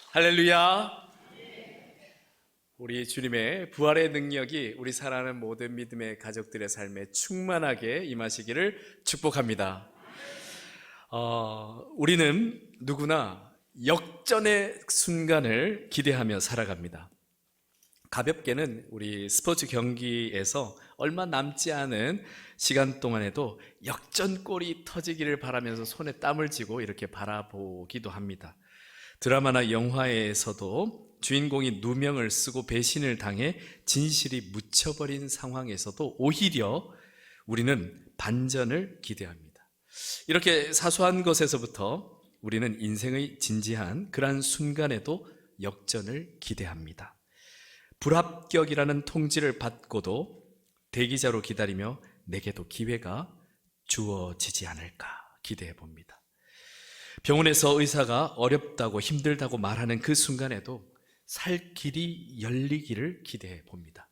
할렐루야. 우리 주님의 부활의 능력이 우리 사랑하는 모든 믿음의 가족들의 삶에 충만하게 임하시기를 축복합니다. 우리는 누구나 역전의 순간을 기대하며 살아갑니다. 가볍게는 우리 스포츠 경기에서 얼마 남지 않은 시간 동안에도 역전골이 터지기를 바라면서 손에 땀을 쥐고 이렇게 바라보기도 합니다. 드라마나 영화에서도 주인공이 누명을 쓰고 배신을 당해 진실이 묻혀버린 상황에서도 오히려 우리는 반전을 기대합니다. 이렇게 사소한 것에서부터 우리는 인생의 진지한 그러한 순간에도 역전을 기대합니다. 불합격이라는 통지를 받고도 대기자로 기다리며 내게도 기회가 주어지지 않을까 기대해 봅니다. 병원에서 의사가 어렵다고 힘들다고 말하는 그 순간에도 살 길이 열리기를 기대해 봅니다.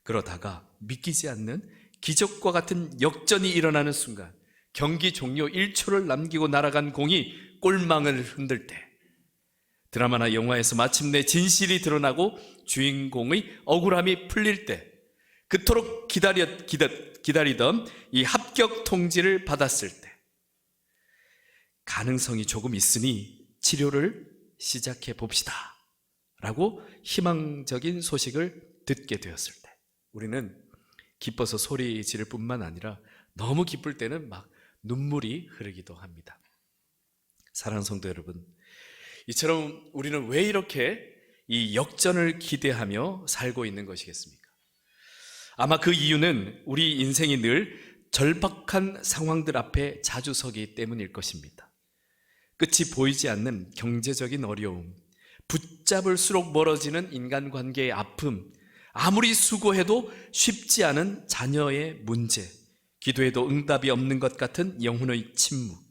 그러다가 믿기지 않는 기적과 같은 역전이 일어나는 순간, 경기 종료 1초를 남기고 날아간 공이 골망을 흔들 때, 드라마나 영화에서 마침내 진실이 드러나고 주인공의 억울함이 풀릴 때, 그토록 기다리던 이 합격 통지를 받았을 때, 가능성이 조금 있으니 치료를 시작해 봅시다 라고 희망적인 소식을 듣게 되었을 때, 우리는 기뻐서 소리 지를 뿐만 아니라 너무 기쁠 때는 막 눈물이 흐르기도 합니다. 사랑하는 성도 여러분, 이처럼 우리는 왜 이렇게 이 역전을 기대하며 살고 있는 것이겠습니까? 아마 그 이유는 우리 인생이 늘 절박한 상황들 앞에 자주 서기 때문일 것입니다. 끝이 보이지 않는 경제적인 어려움, 붙잡을수록 멀어지는 인간관계의 아픔, 아무리 수고해도 쉽지 않은 자녀의 문제, 기도해도 응답이 없는 것 같은 영혼의 침묵,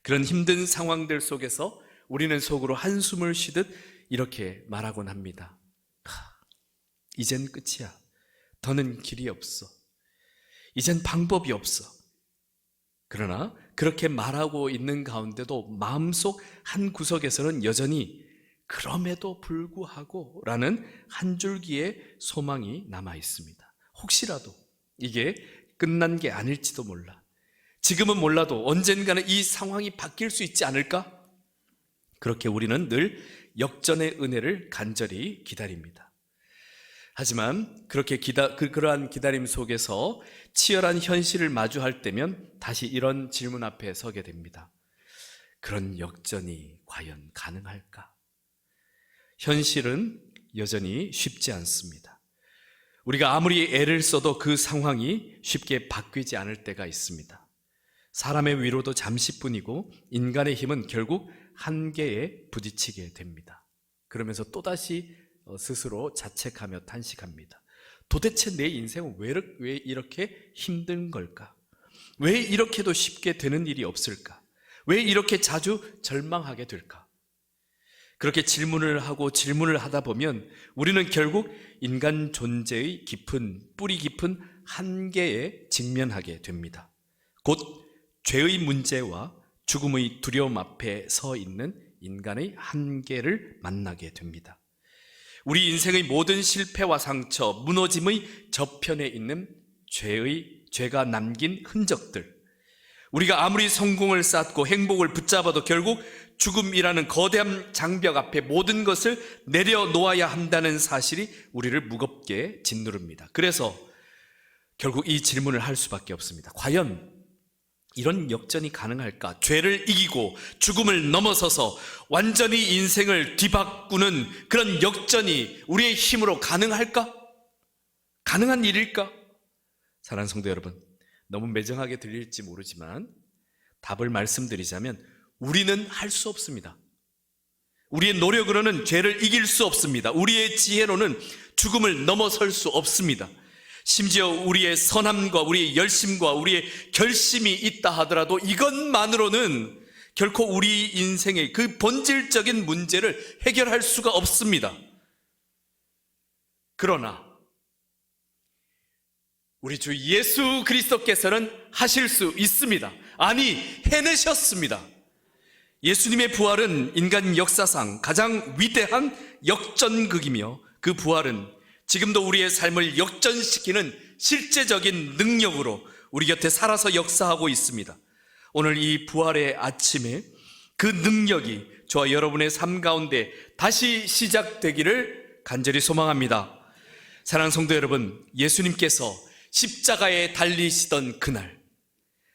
그런 힘든 상황들 속에서 우리는 속으로 한숨을 쉬듯 이렇게 말하곤 합니다. 이젠 끝이야. 더는 길이 없어. 이젠 방법이 없어. 그러나 그렇게 말하고 있는 가운데도 마음속 한 구석에서는 여전히 그럼에도 불구하고 라는 한 줄기의 소망이 남아 있습니다. 혹시라도 이게 끝난 게 아닐지도 몰라. 지금은 몰라도 언젠가는 이 상황이 바뀔 수 있지 않을까? 그렇게 우리는 늘 역전의 은혜를 간절히 기다립니다. 하지만 그러한 기다림 속에서 치열한 현실을 마주할 때면 다시 이런 질문 앞에 서게 됩니다. 그런 역전이 과연 가능할까? 현실은 여전히 쉽지 않습니다. 우리가 아무리 애를 써도 그 상황이 쉽게 바뀌지 않을 때가 있습니다. 사람의 위로도 잠시뿐이고 인간의 힘은 결국 한계에 부딪히게 됩니다. 그러면서 또다시 스스로 자책하며 탄식합니다. 도대체 내 인생은 왜 이렇게 힘든 걸까? 왜 이렇게도 쉽게 되는 일이 없을까? 왜 이렇게 자주 절망하게 될까? 그렇게 질문을 하다 보면 우리는 결국 인간 존재의 뿌리 깊은 한계에 직면하게 됩니다. 곧 죄의 문제와 죽음의 두려움 앞에 서 있는 인간의 한계를 만나게 됩니다. 우리 인생의 모든 실패와 상처, 무너짐의 저편에 있는 죄가 남긴 흔적들, 우리가 아무리 성공을 쌓고 행복을 붙잡아도 결국 죽음이라는 거대한 장벽 앞에 모든 것을 내려놓아야 한다는 사실이 우리를 무겁게 짓누릅니다. 그래서 결국 이 질문을 할 수밖에 없습니다. 과연 이런 역전이 가능할까? 죄를 이기고 죽음을 넘어서서 완전히 인생을 뒤바꾸는 그런 역전이 우리의 힘으로 가능할까? 가능한 일일까? 사랑하는 성도 여러분, 너무 매정하게 들릴지 모르지만 답을 말씀드리자면 우리는 할 수 없습니다. 우리의 노력으로는 죄를 이길 수 없습니다. 우리의 지혜로는 죽음을 넘어설 수 없습니다. 심지어 우리의 선함과 우리의 열심과 우리의 결심이 있다 하더라도 이것만으로는 결코 우리 인생의 그 본질적인 문제를 해결할 수가 없습니다. 그러나 우리 주 예수 그리스도께서는 하실 수 있습니다. 아니, 해내셨습니다. 예수님의 부활은 인간 역사상 가장 위대한 역전극이며 그 부활은 지금도 우리의 삶을 역전시키는 실제적인 능력으로 우리 곁에 살아서 역사하고 있습니다. 오늘 이 부활의 아침에 그 능력이 저와 여러분의 삶 가운데 다시 시작되기를 간절히 소망합니다. 사랑하는 성도 여러분, 예수님께서 십자가에 달리시던 그날,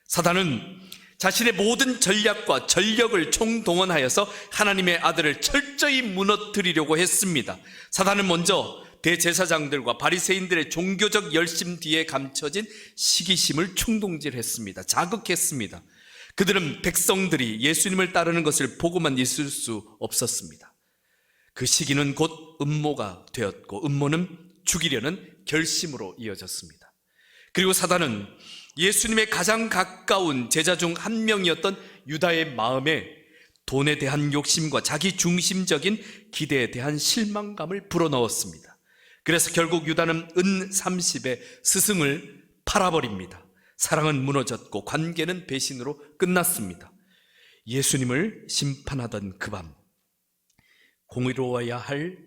사단은 자신의 모든 전략과 전력을 총동원하여서 하나님의 아들을 철저히 무너뜨리려고 했습니다. 사단은 먼저 대제사장들과 바리새인들의 종교적 열심 뒤에 감춰진 시기심을 충동질했습니다. 자극했습니다. 그들은 백성들이 예수님을 따르는 것을 보고만 있을 수 없었습니다. 그 시기는 곧 음모가 되었고, 음모는 죽이려는 결심으로 이어졌습니다. 그리고 사단은 예수님의 가장 가까운 제자 중 한 명이었던 유다의 마음에 돈에 대한 욕심과 자기 중심적인 기대에 대한 실망감을 불어넣었습니다. 그래서 결국 유다는 은 30의 스승을 팔아버립니다. 사랑은 무너졌고 관계는 배신으로 끝났습니다. 예수님을 심판하던 그 밤, 공의로워야 할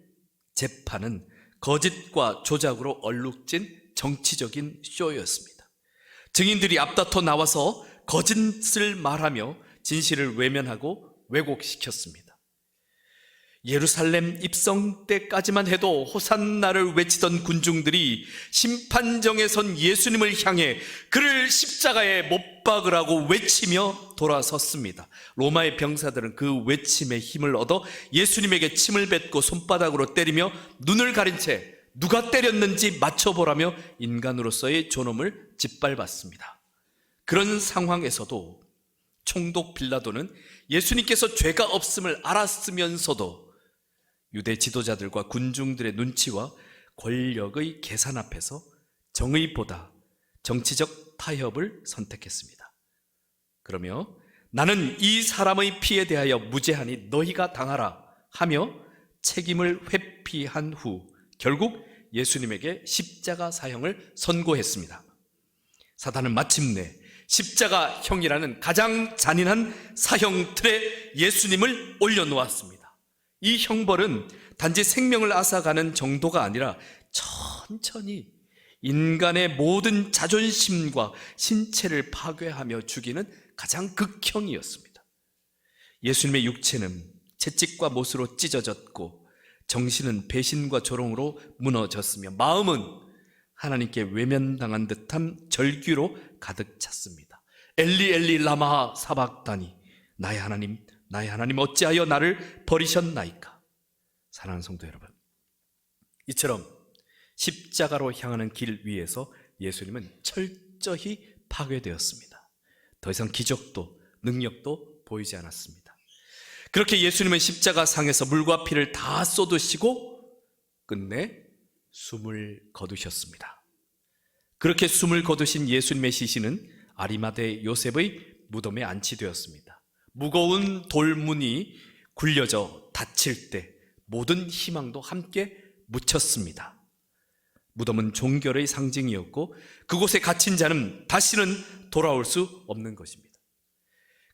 재판은 거짓과 조작으로 얼룩진 정치적인 쇼였습니다. 증인들이 앞다퉈 나와서 거짓을 말하며 진실을 외면하고 왜곡시켰습니다. 예루살렘 입성 때까지만 해도 호산나를 외치던 군중들이 심판정에 선 예수님을 향해 그를 십자가에 못 박으라고 외치며 돌아섰습니다. 로마의 병사들은 그 외침에 힘을 얻어 예수님에게 침을 뱉고 손바닥으로 때리며 눈을 가린 채 누가 때렸는지 맞춰보라며 인간으로서의 존엄을 짓밟았습니다. 그런 상황에서도 총독 빌라도는 예수님께서 죄가 없음을 알았으면서도 유대 지도자들과 군중들의 눈치와 권력의 계산 앞에서 정의보다 정치적 타협을 선택했습니다. 그러며 나는 이 사람의 피에 대하여 무죄하니 너희가 당하라 하며 책임을 회피한 후 결국 예수님에게 십자가 사형을 선고했습니다. 사단은 마침내 십자가형이라는 가장 잔인한 사형 틀에 예수님을 올려놓았습니다. 이 형벌은 단지 생명을 앗아가는 정도가 아니라 천천히 인간의 모든 자존심과 신체를 파괴하며 죽이는 가장 극형이었습니다. 예수님의 육체는 채찍과 못으로 찢어졌고 정신은 배신과 조롱으로 무너졌으며 마음은 하나님께 외면당한 듯한 절규로 가득 찼습니다. 엘리 엘리 라마 사박다니, 나의 하나님 어찌하여 나를 버리셨나이까. 사랑하는 성도 여러분, 이처럼 십자가로 향하는 길 위에서 예수님은 철저히 파괴되었습니다. 더 이상 기적도 능력도 보이지 않았습니다. 그렇게 예수님은 십자가 상에서 물과 피를 다 쏟으시고 끝내 숨을 거두셨습니다. 그렇게 숨을 거두신 예수님의 시신은 아리마대 요셉의 무덤에 안치되었습니다. 무거운 돌문이 굴려져 닫힐 때 모든 희망도 함께 묻혔습니다. 무덤은 종결의 상징이었고 그곳에 갇힌 자는 다시는 돌아올 수 없는 것입니다.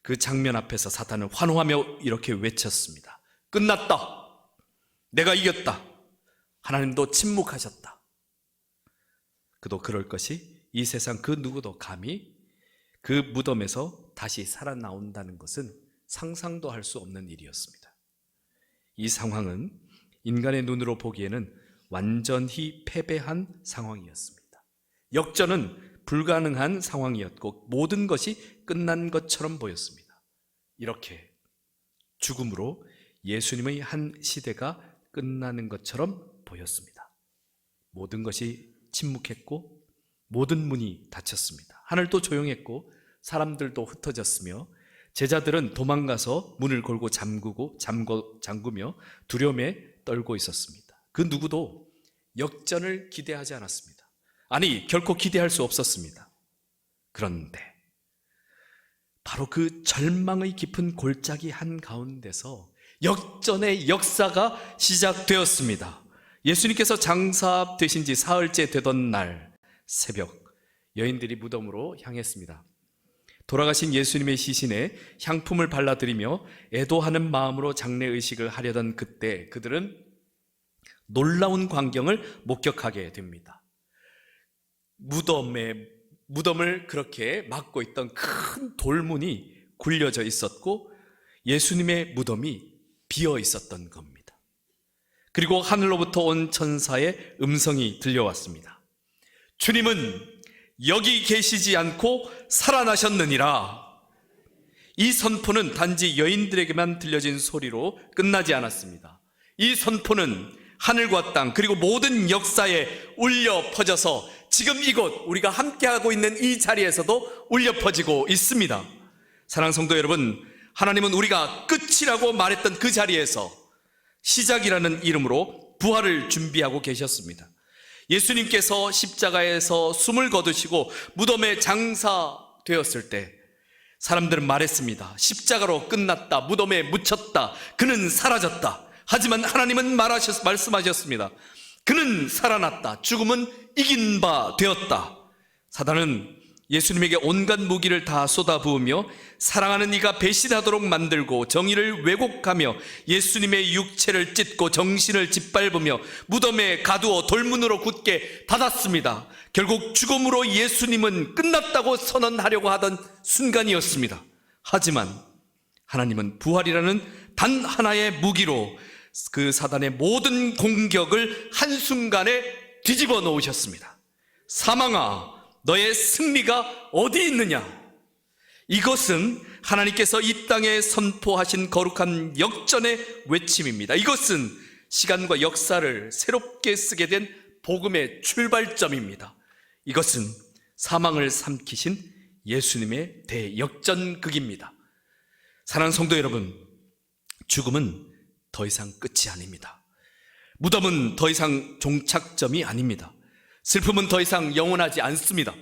그 장면 앞에서 사탄은 환호하며 이렇게 외쳤습니다. 끝났다. 내가 이겼다. 하나님도 침묵하셨다. 그도 그럴 것이 이 세상 그 누구도 감히 그 무덤에서 다시 살아나온다는 것은 상상도 할 수 없는 일이었습니다. 이 상황은 인간의 눈으로 보기에는 완전히 패배한 상황이었습니다. 역전은 불가능한 상황이었고 모든 것이 끝난 것처럼 보였습니다. 이렇게 죽음으로 예수님의 한 시대가 끝나는 것처럼 보였습니다. 모든 것이 침묵했고 모든 문이 닫혔습니다. 하늘도 조용했고 사람들도 흩어졌으며 제자들은 도망가서 문을 걸고 잠그며 두려움에 떨고 있었습니다. 그 누구도 역전을 기대하지 않았습니다. 아니, 결코 기대할 수 없었습니다. 그런데 바로 그 절망의 깊은 골짜기 한가운데서 역전의 역사가 시작되었습니다. 예수님께서 장사되신 지 사흘째 되던 날 새벽, 여인들이 무덤으로 향했습니다. 돌아가신 예수님의 시신에 향품을 발라드리며 애도하는 마음으로 장례의식을 하려던 그때 그들은 놀라운 광경을 목격하게 됩니다. 무덤을 그렇게 막고 있던 큰 돌문이 굴려져 있었고 예수님의 무덤이 비어 있었던 겁니다. 그리고 하늘로부터 온 천사의 음성이 들려왔습니다. 주님은 여기 계시지 않고 살아나셨느니라. 이 선포는 단지 여인들에게만 들려진 소리로 끝나지 않았습니다. 이 선포는 하늘과 땅 그리고 모든 역사에 울려 퍼져서 지금 이곳 우리가 함께하고 있는 이 자리에서도 울려 퍼지고 있습니다. 사랑하는 성도 여러분, 하나님은 우리가 끝이라고 말했던 그 자리에서 시작이라는 이름으로 부활을 준비하고 계셨습니다. 예수님께서 십자가에서 숨을 거두시고 무덤에 장사되었을 때 사람들은 말했습니다. 십자가로 끝났다. 무덤에 묻혔다. 그는 사라졌다. 하지만 하나님은 말씀하셨습니다. 그는 살아났다. 죽음은 이긴 바 되었다. 사단은 예수님에게 온갖 무기를 다 쏟아부으며 사랑하는 이가 배신하도록 만들고 정의를 왜곡하며 예수님의 육체를 찢고 정신을 짓밟으며 무덤에 가두어 돌문으로 굳게 닫았습니다. 결국 죽음으로 예수님은 끝났다고 선언하려고 하던 순간이었습니다. 하지만 하나님은 부활이라는 단 하나의 무기로 그 사단의 모든 공격을 한순간에 뒤집어 놓으셨습니다. 사망아, 너의 승리가 어디 있느냐? 이것은 하나님께서 이 땅에 선포하신 거룩한 역전의 외침입니다. 이것은 시간과 역사를 새롭게 쓰게 된 복음의 출발점입니다. 이것은 사망을 삼키신 예수님의 대역전극입니다. 사랑하는 성도 여러분, 죽음은 더 이상 끝이 아닙니다. 무덤은 더 이상 종착점이 아닙니다. 슬픔은 더 이상 영원하지 않습니다.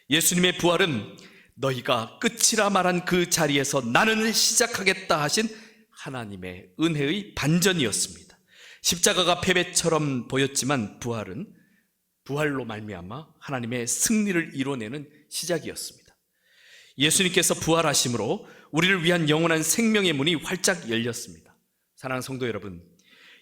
예수님의 부활은 너희가 끝이라 말한 그 자리에서 나는 시작하겠다 하신 하나님의 은혜의 반전이었습니다. 십자가가 패배처럼 보였지만 부활로 말미암아 하나님의 승리를 이뤄내는 시작이었습니다. 예수님께서 부활하심으로 우리를 위한 영원한 생명의 문이 활짝 열렸습니다. 사랑하는 성도 여러분,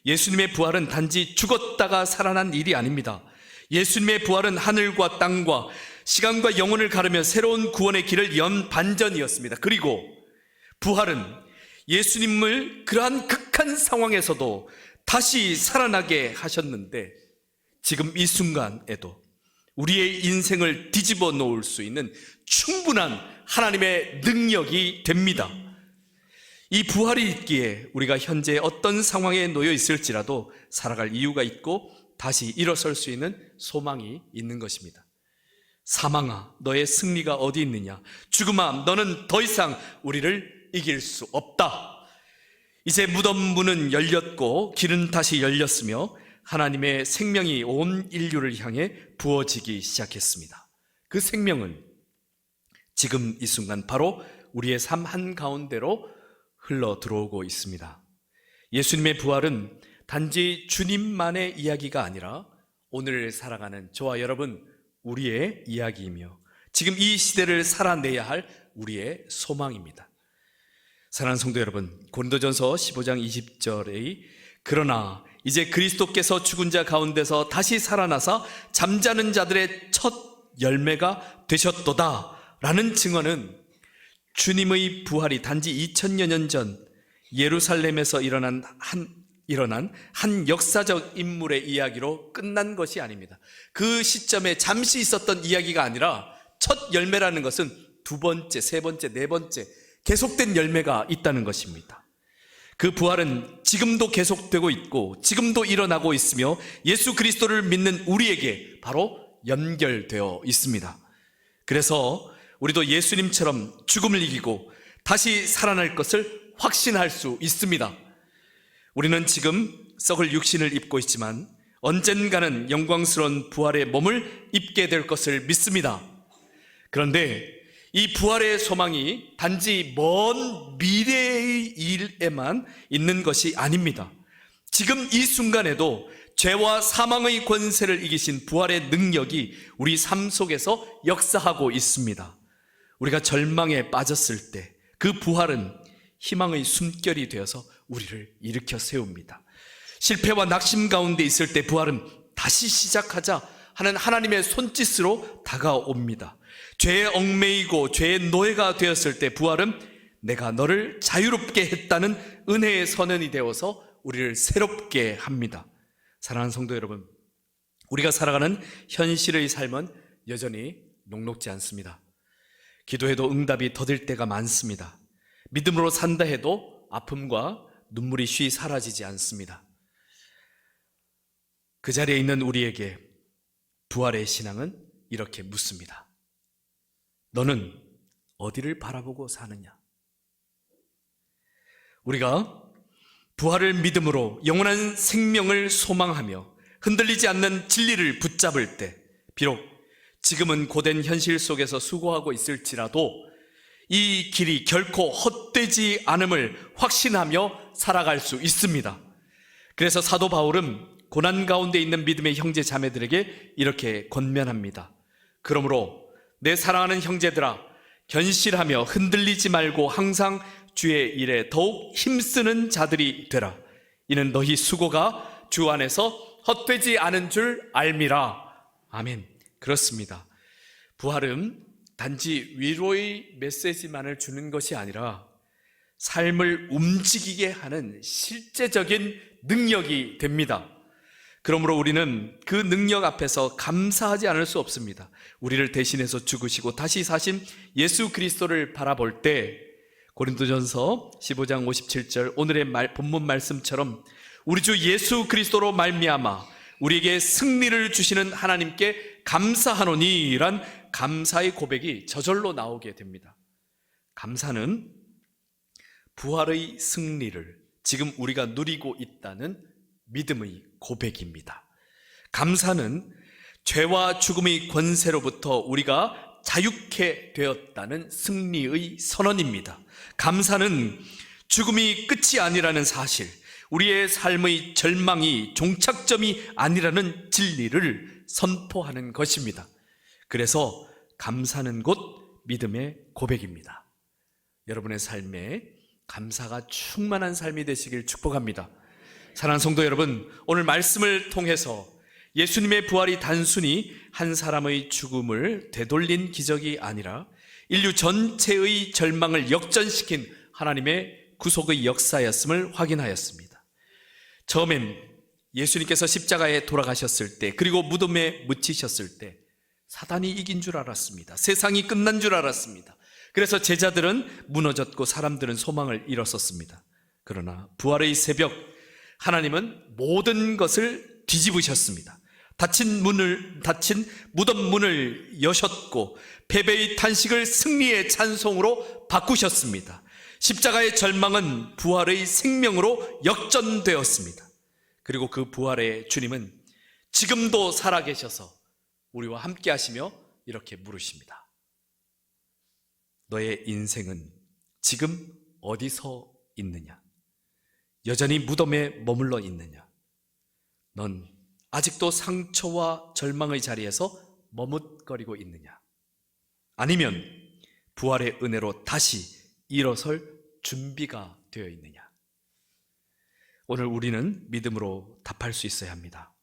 예수님의 부활은 단지 죽었다가 살아난 일이 아닙니다. 예수님의 부활은 하늘과 땅과 시간과 영혼을 가르며 새로운 구원의 길을 연 반전이었습니다. 그리고 부활은 예수님을 그러한 극한 상황에서도 다시 살아나게 하셨는데 지금 이 순간에도 우리의 인생을 뒤집어 놓을 수 있는 충분한 하나님의 능력이 됩니다. 이 부활이 있기에 우리가 현재 어떤 상황에 놓여 있을지라도 살아갈 이유가 있고 다시 일어설 수 있는 소망이 있는 것입니다. 사망아, 너의 승리가 어디 있느냐? 죽음아, 너는 더 이상 우리를 이길 수 없다. 이제 무덤 문은 열렸고 길은 다시 열렸으며 하나님의 생명이 온 인류를 향해 부어지기 시작했습니다. 그 생명은 지금 이 순간 바로 우리의 삶 한가운데로 흘러 들어오고 있습니다. 예수님의 부활은 단지 주님만의 이야기가 아니라 오늘 살아가는 저와 여러분 우리의 이야기이며 지금 이 시대를 살아내야 할 우리의 소망입니다. 사랑하는 성도 여러분, 고린도전서 15장 20절에 그러나 이제 그리스도께서 죽은 자 가운데서 다시 살아나사 잠자는 자들의 첫 열매가 되셨도다 라는 증언은 주님의 부활이 단지 2000여 년 전 예루살렘에서 일어난 한 역사적 인물의 이야기로 끝난 것이 아닙니다. 그 시점에 잠시 있었던 이야기가 아니라 첫 열매라는 것은 두 번째, 세 번째, 네 번째 계속된 열매가 있다는 것입니다. 그 부활은 지금도 계속되고 있고 지금도 일어나고 있으며 예수 그리스도를 믿는 우리에게 바로 연결되어 있습니다. 그래서 우리도 예수님처럼 죽음을 이기고 다시 살아날 것을 확신할 수 있습니다. 우리는 지금 썩을 육신을 입고 있지만 언젠가는 영광스러운 부활의 몸을 입게 될 것을 믿습니다. 그런데 이 부활의 소망이 단지 먼 미래의 일에만 있는 것이 아닙니다. 지금 이 순간에도 죄와 사망의 권세를 이기신 부활의 능력이 우리 삶 속에서 역사하고 있습니다. 우리가 절망에 빠졌을 때 그 부활은 희망의 숨결이 되어서 우리를 일으켜 세웁니다. 실패와 낙심 가운데 있을 때 부활은 다시 시작하자 하는 하나님의 손짓으로 다가옵니다. 죄에 얽매이고 죄의 노예가 되었을 때 부활은 내가 너를 자유롭게 했다는 은혜의 선언이 되어서 우리를 새롭게 합니다. 사랑하는 성도 여러분, 우리가 살아가는 현실의 삶은 여전히 녹록지 않습니다. 기도해도 응답이 더딜 때가 많습니다. 믿음으로 산다 해도 아픔과 눈물이 쉬이 사라지지 않습니다. 그 자리에 있는 우리에게 부활의 신앙은 이렇게 묻습니다. 너는 어디를 바라보고 사느냐? 우리가 부활을 믿음으로 영원한 생명을 소망하며 흔들리지 않는 진리를 붙잡을 때 비록 지금은 고된 현실 속에서 수고하고 있을지라도 이 길이 결코 헛되지 않음을 확신하며 살아갈 수 있습니다. 그래서 사도 바울은 고난 가운데 있는 믿음의 형제 자매들에게 이렇게 권면합니다. 그러므로 내 사랑하는 형제들아, 견실하며 흔들리지 말고 항상 주의 일에 더욱 힘쓰는 자들이 되라. 이는 너희 수고가 주 안에서 헛되지 않은 줄 알미라. 아멘. 그렇습니다. 부활은 단지 위로의 메시지만을 주는 것이 아니라 삶을 움직이게 하는 실제적인 능력이 됩니다. 그러므로 우리는 그 능력 앞에서 감사하지 않을 수 없습니다. 우리를 대신해서 죽으시고 다시 사신 예수 그리스도를 바라볼 때 고린도전서 15장 57절 오늘의 본문 말씀처럼 우리 주 예수 그리스도로 말미암아 우리에게 승리를 주시는 하나님께 감사하노니 란 감사의 고백이 저절로 나오게 됩니다. 감사는 부활의 승리를 지금 우리가 누리고 있다는 믿음의 고백입니다. 감사는 죄와 죽음의 권세로부터 우리가 자유케 되었다는 승리의 선언입니다. 감사는 죽음이 끝이 아니라는 사실, 우리의 삶의 절망이 종착점이 아니라는 진리를 선포하는 것입니다. 그래서 감사는 곧 믿음의 고백입니다. 여러분의 삶에 감사가 충만한 삶이 되시길 축복합니다. 사랑하는 성도 여러분, 오늘 말씀을 통해서 예수님의 부활이 단순히 한 사람의 죽음을 되돌린 기적이 아니라 인류 전체의 절망을 역전시킨 하나님의 구속의 역사였음을 확인하였습니다. 처음엔 예수님께서 십자가에 돌아가셨을 때, 그리고 무덤에 묻히셨을 때 사단이 이긴 줄 알았습니다. 세상이 끝난 줄 알았습니다. 그래서 제자들은 무너졌고 사람들은 소망을 잃었었습니다. 그러나 부활의 새벽, 하나님은 모든 것을 뒤집으셨습니다. 닫힌 무덤 문을 여셨고 패배의 탄식을 승리의 찬송으로 바꾸셨습니다. 십자가의 절망은 부활의 생명으로 역전되었습니다. 그리고 그 부활의 주님은 지금도 살아계셔서 우리와 함께 하시며 이렇게 물으십니다. 너의 인생은 지금 어디서 있느냐? 여전히 무덤에 머물러 있느냐? 넌 아직도 상처와 절망의 자리에서 머뭇거리고 있느냐? 아니면 부활의 은혜로 다시 일어설 준비가 되어 있느냐? 오늘 우리는 믿음으로 답할 수 있어야 합니다.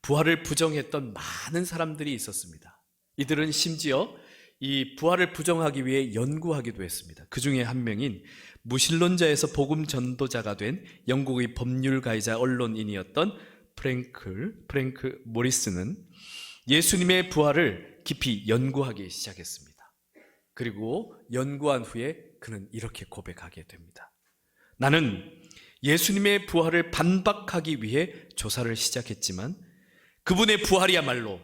부활을 부정했던 많은 사람들이 있었습니다. 이들은 심지어 이 부활을 부정하기 위해 연구하기도 했습니다. 그 중에 한 명인 무신론자에서 복음 전도자가 된 영국의 법률가이자 언론인이었던 프랭크 모리스는 예수님의 부활을 깊이 연구하기 시작했습니다. 그리고 연구한 후에 그는 이렇게 고백하게 됩니다. 나는 예수님의 부활을 반박하기 위해 조사를 시작했지만 그분의 부활이야말로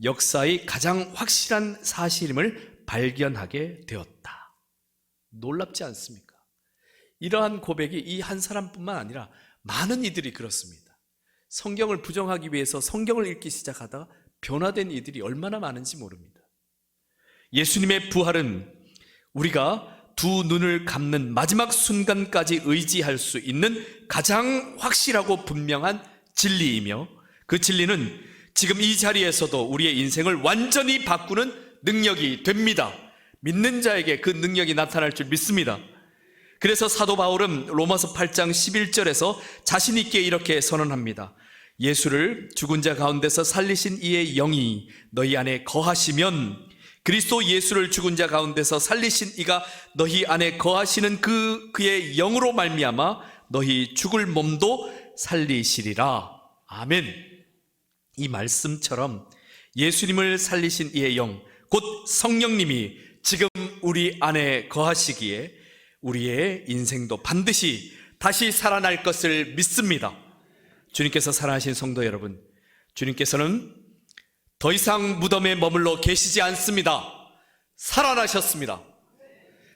역사의 가장 확실한 사실임을 발견하게 되었다. 놀랍지 않습니까? 이러한 고백이 이 한 사람뿐만 아니라 많은 이들이 그렇습니다. 성경을 부정하기 위해서 성경을 읽기 시작하다가 변화된 이들이 얼마나 많은지 모릅니다. 예수님의 부활은 우리가 두 눈을 감는 마지막 순간까지 의지할 수 있는 가장 확실하고 분명한 진리이며 그 진리는 지금 이 자리에서도 우리의 인생을 완전히 바꾸는 능력이 됩니다. 믿는 자에게 그 능력이 나타날 줄 믿습니다. 그래서 사도 바울은 로마서 8장 11절에서 자신 있게 이렇게 선언합니다. 예수를 죽은 자 가운데서 살리신 이의 영이 너희 안에 거하시면, 그리스도 예수를 죽은 자 가운데서 살리신 이가 너희 안에 거하시는 그의 영으로 말미암아 너희 죽을 몸도 살리시리라. 아멘. 이 말씀처럼 예수님을 살리신 이의 영, 곧 성령님이 지금 우리 안에 거하시기에 우리의 인생도 반드시 다시 살아날 것을 믿습니다. 주님께서 사랑하신 성도 여러분, 주님께서는 더 이상 무덤에 머물러 계시지 않습니다. 살아나셨습니다.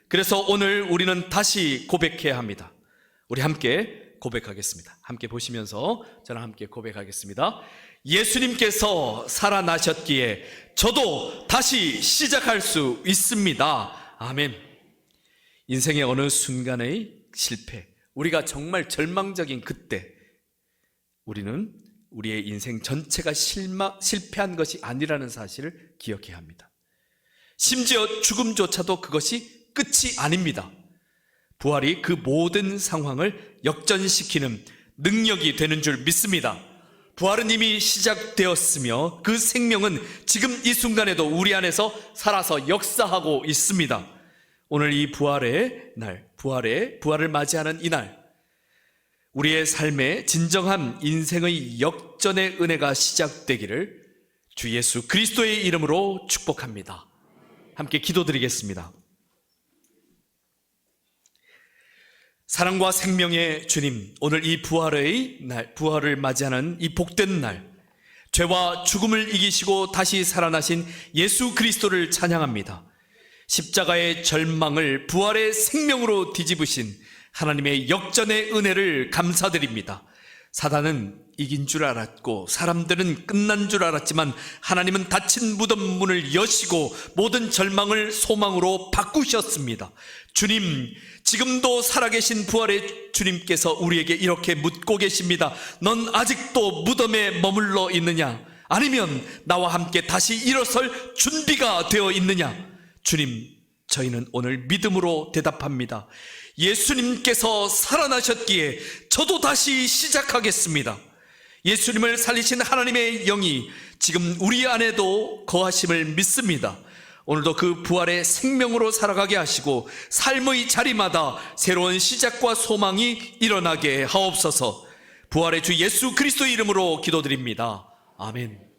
그래서 오늘 우리는 다시 고백해야 합니다. 우리 함께 고백하겠습니다. 함께 보시면서 저랑 함께 고백하겠습니다. 예수님께서 살아나셨기에 저도 다시 시작할 수 있습니다. 아멘. 인생의 어느 순간의 실패, 우리가 정말 절망적인 그때 우리는 우리의 인생 전체가 실패한 것이 아니라는 사실을 기억해야 합니다. 심지어 죽음조차도 그것이 끝이 아닙니다. 부활이 그 모든 상황을 역전시키는 능력이 되는 줄 믿습니다. 부활은 이미 시작되었으며 그 생명은 지금 이 순간에도 우리 안에서 살아서 역사하고 있습니다. 오늘 이 부활의 날, 부활을 맞이하는 이날, 우리의 삶에 진정한 인생의 역전의 은혜가 시작되기를 주 예수 그리스도의 이름으로 축복합니다. 함께 기도드리겠습니다. 사랑과 생명의 주님, 오늘 이 부활의 날, 부활을 맞이하는 이 복된 날, 죄와 죽음을 이기시고 다시 살아나신 예수 그리스도를 찬양합니다. 십자가의 절망을 부활의 생명으로 뒤집으신 하나님의 역전의 은혜를 감사드립니다. 사단은 이긴 줄 알았고 사람들은 끝난 줄 알았지만 하나님은 닫힌 무덤 문을 여시고 모든 절망을 소망으로 바꾸셨습니다. 주님, 지금도 살아계신 부활의 주님께서 우리에게 이렇게 묻고 계십니다. 넌 아직도 무덤에 머물러 있느냐? 아니면 나와 함께 다시 일어설 준비가 되어 있느냐? 주님, 저희는 오늘 믿음으로 대답합니다. 예수님께서 살아나셨기에 저도 다시 시작하겠습니다. 예수님을 살리신 하나님의 영이 지금 우리 안에도 거하심을 믿습니다. 오늘도 그 부활의 생명으로 살아가게 하시고 삶의 자리마다 새로운 시작과 소망이 일어나게 하옵소서. 부활의 주 예수 그리스도 이름으로 기도드립니다. 아멘.